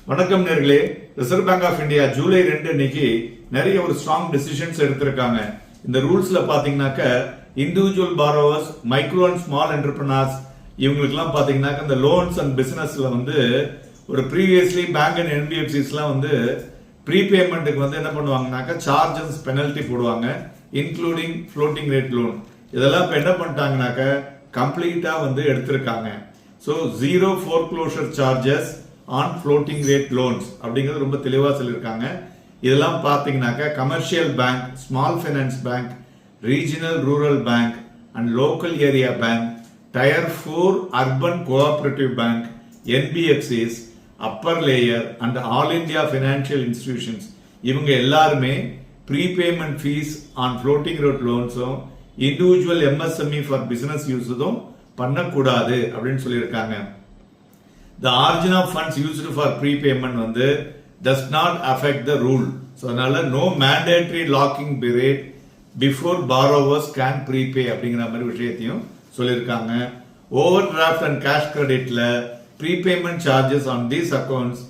வணக்கம் நேர்களே. Reserve Bank of India July 2 அன்னைக்கு நிறைய ஒரு ஸ்ட்ராங் டிசிஷன்ஸ் எடுத்திருக்காங்க. இந்த ரூல்ஸ்ல பாத்தீங்கன்னாக்க individual borrowers, micro and small entrepreneurs இவங்களுக்குலாம் பாத்தீங்கன்னாக்க இந்த லோன்ஸ் அண்ட் பிசினஸ்ல ஒரு ப்ரீவியஸ்லி பேங்க் அண்ட் என்பிஎஃப்சிஸ்லாம் ப்ரீபேமெண்ட்டுக்கு என்ன பண்ணுவாங்கனாக்கா சார்ஜஸ் பெனல்டி போடுவாங்க, இன்க்ளூடிங் ஃப்ளோட்டிங் ரேட் லோன். இதெல்லாம் இப்போ என்ன பண்ணிட்டாங்கனாக்க கம்ப்ளீட்டா எடுத்திருக்காங்க. So zero foreclosure charges on floating rate loans அப்படிங்கிறது ரொம்ப தெளிவாக சொல்லியிருக்காங்க. இதெல்லாம் பார்த்தீங்கன்னாக்கா commercial bank, small finance bank, regional rural bank and local area bank, tier 4 urban cooperative bank, NBFCs, upper layer and all India financial institutions இவங்க எல்லாருமே prepayment fees on floating rate லோன்ஸும் individual MSME for business யூஸும் பண்ணக்கூடாது அப்படின்னு சொல்லியிருக்காங்க. The origin of funds used for prepayment does not affect the rule. So அதனால no mandatory locking period before borrowers can prepay அப்படிங்கிற மாதிரி விஷயத்தையும் சொல்லியிருக்காங்க. Overdraft and cash creditல prepayment charges on these accounts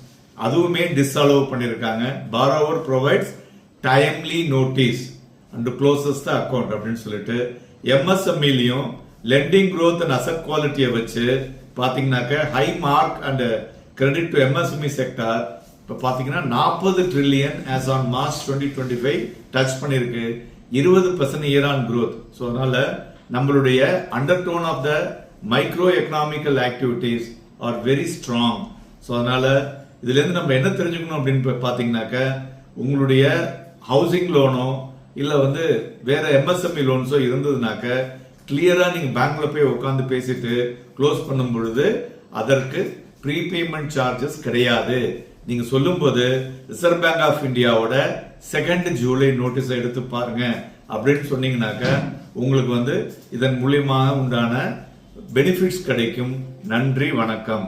அதுவுமே disallow பண்ணியிருக்காங்க. Borrower provides timely notice and closes the account அப்படின்னு சொல்லிட்டு MSMEலையும் lending growth and asset quality வச்சு பாத்தீங்கன்னாக்க high mark and credit to MSME sector இப்போ பாத்தீங்கன்னா 40 trillion as on March 2025 touch பண்ணிருக்கு, 20% year on growth. So அதனால நம்மளுடைய undertone of the micro economical activities are very strong. So அதனால இதுல இருந்து நம்ம என்ன தெரிஞ்சுக்கணும் அப்படின்னு பாத்தீங்கன்னாக்க உங்களுடைய ஹவுசிங் லோனோ இல்ல வேற எம்எஸ்எம்இ லோன்ஸோ இருந்ததுனாக்க கிளியரா நீங்க பேங்க்ல போய் உட்கார்ந்து பேசிட்டு க்ளோஸ் பண்ணும் பொழுது அதற்கு ப்ரீபேமெண்ட் சார்ஜஸ் கிடையாது. நீங்க சொல்லும் போது ரிசர்வ் பேங்க் ஆஃப் இந்தியாவோட 2 ஜூலை நோட்டீஸ் எடுத்து பாருங்க அப்படின்னு சொன்னீங்கன்னாக்க உங்களுக்கு இதன் மூலியமாக உண்டான பெனிஃபிட்ஸ் கிடைக்கும். நன்றி, வணக்கம்.